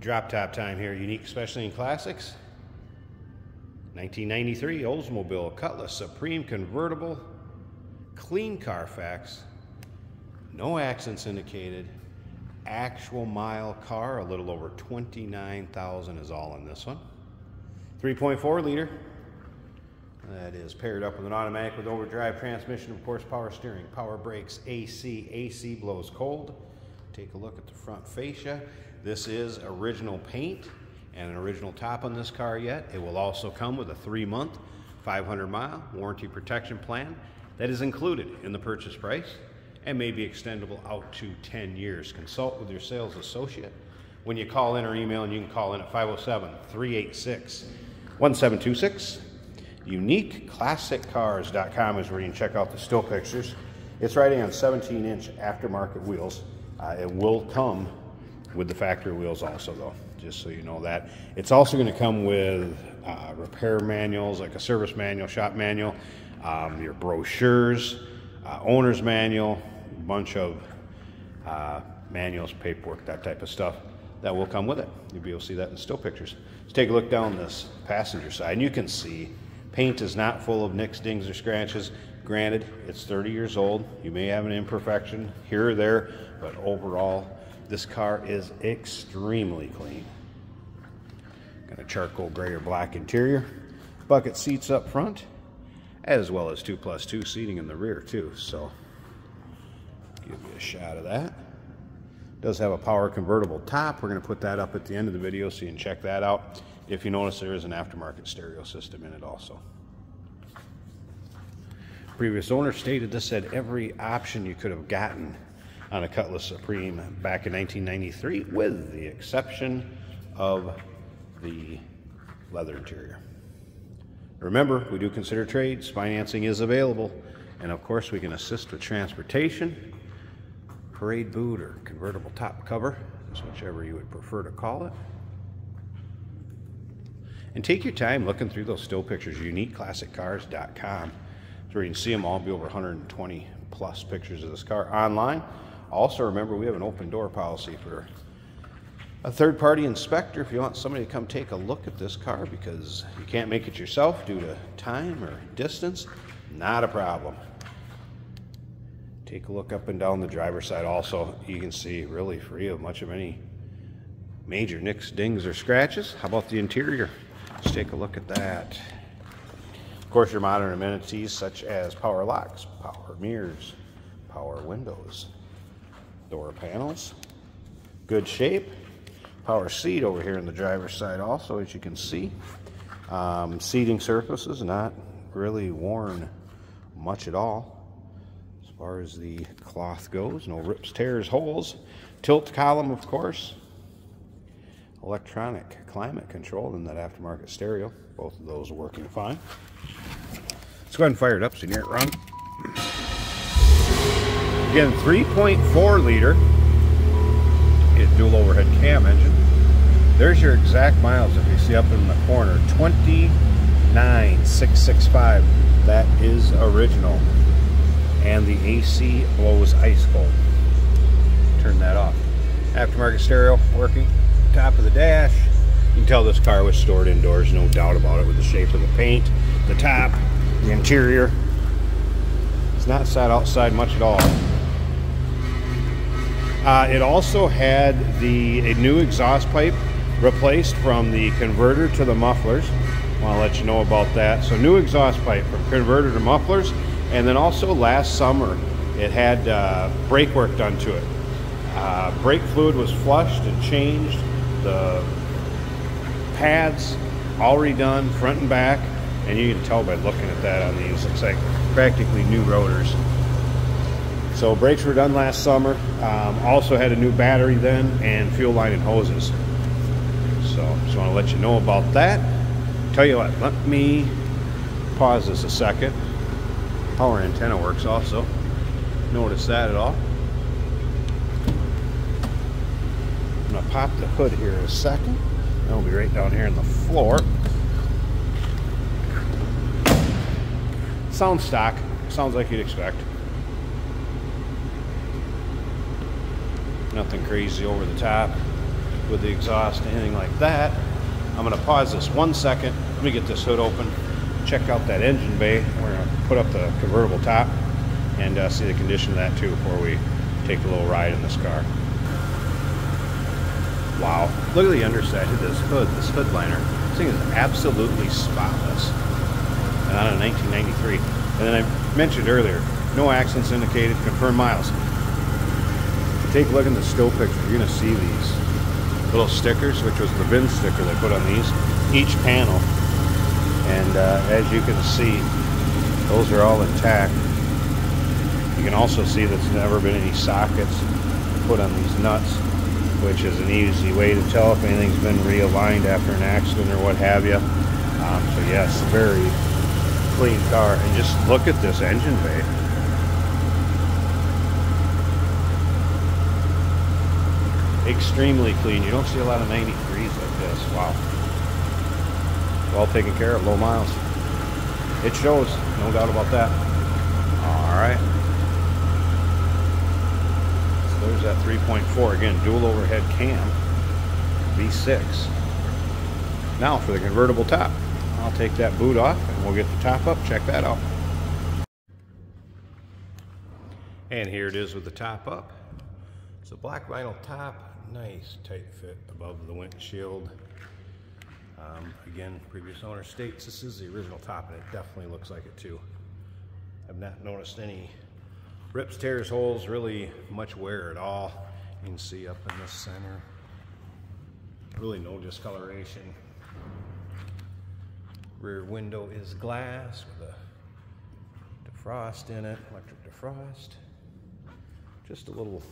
Drop top time here, unique specialty and classics. 1993 Oldsmobile Cutlass Supreme Convertible, clean Carfax, no accidents indicated, actual mile car, a little over 29,000 is all in this one. 3.4 liter. That is paired up with an automatic with overdrive transmission, of course, power steering, power brakes, AC. AC blows cold. Take a look at the front fascia. This is original paint and an original top on this car yet. It will also come with a 3-month, 500-mile warranty protection plan that is included in the purchase price and may be extendable out to 10 years. Consult with your sales associate when you call in or email, and you can call in at 507-386-1726. UniqueClassicCars.com is where you can check out the still pictures. It's riding on 17-inch aftermarket wheels. It will come with the factory wheels also, though, just so you know that. It's also going to come with repair manuals, like a service manual, shop manual, your brochures, owner's manual, a bunch of manuals, paperwork, that type of stuff. That will come with it. You'll be able to see that in the still pictures. Let's take a look down this passenger side, and you can see paint is not full of nicks, dings, or scratches. Granted, it's 30 years old. You may have an imperfection here or there, but overall, this car is extremely clean. Got a charcoal gray or black interior, bucket seats up front, as well as 2+2 seating in the rear too. So, give you a shot of that. Does have a power convertible top. We're going to put that up at the end of the video so you can check that out. If you notice, there is an aftermarket stereo system in it also. Previous owner stated this had every option you could have gotten on a Cutlass Supreme back in 1993, with the exception of the leather interior. Remember, we do consider trades. Financing is available. And of course, we can assist with transportation, parade boot, or convertible top cover, whichever you would prefer to call it. And take your time looking through those still pictures. UniqueClassicCars.com. So you can see them all. Be over 120 plus pictures of this car online. Also, remember, we have an open door policy for a third-party inspector if you want somebody to come take a look at this car because you can't make it yourself due to time or distance. Not a problem. Take a look up and down the driver's side also. You can see really free of much of any major nicks, dings, or scratches. How about the interior? Let's take a look at that. Of course, your modern amenities such as power locks, power mirrors, power windows, door panels, good shape. Power seat over here in the driver's side also, as you can see. Seating surfaces not really worn much at all as far as the cloth goes. No rips, tears, holes. Tilt column, of course. Electronic climate control and that aftermarket stereo. Both of those are working fine. Let's go ahead and fire it up so you can hear it run. Again, 3.4 liter. Dual overhead cam engine. There's your exact miles if you see up in the corner. 29,665. That is original. And the AC blows ice cold. Turn that off. Aftermarket stereo working. Top of the dash. You can tell this car was stored indoors, no doubt about it, with the shape of the paint, the top, the interior. It's not sat outside much at all. It also had a new exhaust pipe replaced from the converter to the mufflers. I want to let you know about that. So new exhaust pipe from converter to mufflers. And then also last summer, it had brake work done to it. Brake fluid was flushed and changed. The pads all redone, front and back. And you can tell by looking at that on these, looks like practically new rotors. So brakes were done last summer. Also had a new battery then, and fuel line and hoses. So just want to let you know about that. Tell you what, let me pause this a second. Power antenna works also. Notice that at all? I'm going to pop the hood here in a second. That'll be right down here on the floor. Sounds stock. Sounds like you'd expect. Nothing crazy over the top. with the exhaust, anything like that. I'm going to pause this 1 second. Let me get this hood open, check out that engine bay. We're going to put up the convertible top and see the condition of that too before we take a little ride in this car. Wow, look at the underside of this hood liner. This thing is absolutely spotless. And on a 1993. And then I mentioned earlier, no accidents indicated, confirmed miles. If you take a look in the still picture, you're going to see these little stickers, which was the VIN sticker they put on these, each panel. And as you can see, those are all intact. You can also see that there's never been any sockets put on these nuts, which is an easy way to tell if anything's been realigned after an accident or what have you. So yes, very clean car. And just look at this engine bay. Extremely clean. You don't see a lot of 93s like this. Wow. Well taken care of, low miles. It shows, no doubt about that. All right. So there's that 3.4. Again, dual overhead cam, V6. Now for the convertible top. I'll take that boot off and we'll get the top up. Check that out. And here it is with the top up. It's a black vinyl top. Nice tight fit above the windshield. Again, previous owner states this is the original top, and it definitely looks like it too. I've not noticed any rips, tears, holes, really much wear at all. You can see up in the center, really no discoloration. Rear window is glass with a defrost in it, electric defrost. Just a little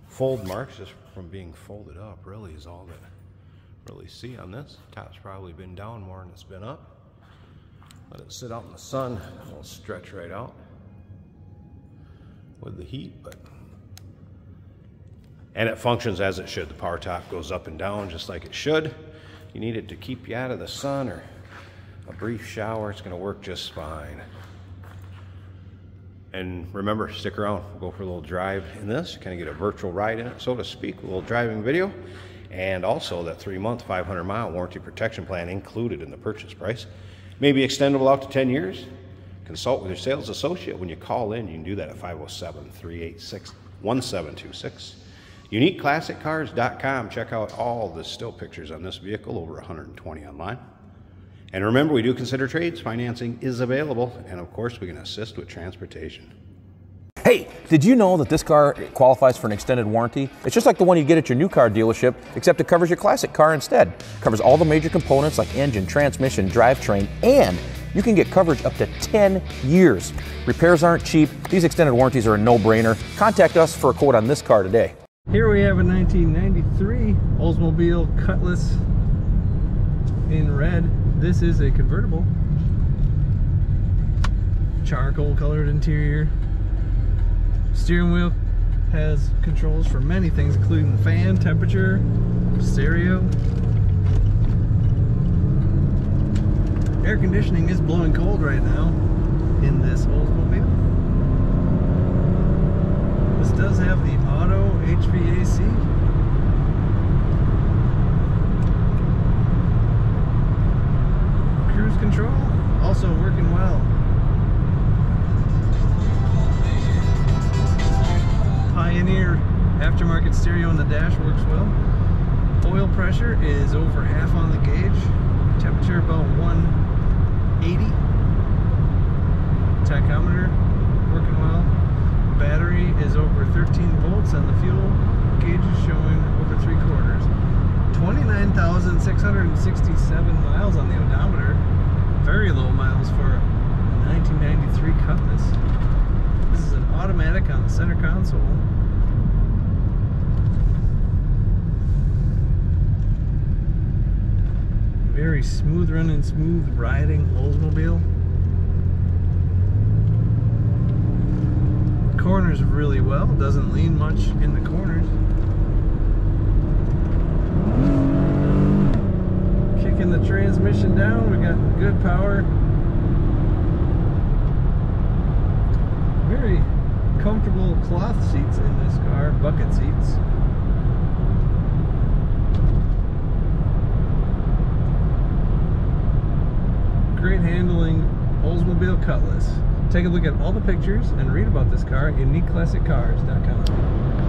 fold marks just from being folded up really is all that really see on this. Top's probably been down more than it's been up. Let it sit out in the sun, it'll stretch right out with the heat, and it functions as it should. The power top goes up and down just like it should. You need it to keep you out of the sun or a brief shower, it's going to work just fine. And remember, stick around. We'll go for a little drive in this, kind of get a virtual ride in it, so to speak, a little driving video. And also that 3-month, 500-mile warranty protection plan included in the purchase price. May be extendable out to 10 years. Consult with your sales associate when you call in. You can do that at 507-386-1726. UniqueClassicCars.com. Check out all the still pictures on this vehicle, over 120 online. And remember, we do consider trades. Financing is available. And of course, we can assist with transportation. Hey, did you know that this car qualifies for an extended warranty? It's just like the one you get at your new car dealership, except it covers your classic car instead. It covers all the major components like engine, transmission, drivetrain, and you can get coverage up to 10 years. Repairs aren't cheap. These extended warranties are a no-brainer. Contact us for a quote on this car today. Here we have a 1993 Oldsmobile Cutlass in red. This is a convertible. Charcoal colored interior. Steering wheel has controls for many things, including the fan, temperature, stereo. Air conditioning is blowing cold right now in this Oldsmobile. This does have the auto HVAC. Cruise control also working well. Pioneer aftermarket stereo on the dash works well. Oil pressure is over half on the gauge. Temperature about 180. Tachometer working well. Battery is over 13 volts and the fuel gauge is showing over 3/4. 29,667 miles on the odometer. Very low miles for a 1993 Cutlass. This is an automatic on the center console. Very smooth running, smooth riding Oldsmobile. Corners really well, doesn't lean much in the corners. Kicking the transmission down, we got good power. Very comfortable cloth seats in this car, bucket seats. great handling Oldsmobile Cutlass. Take a look at all the pictures and read about this car at uniqueclassiccars.com.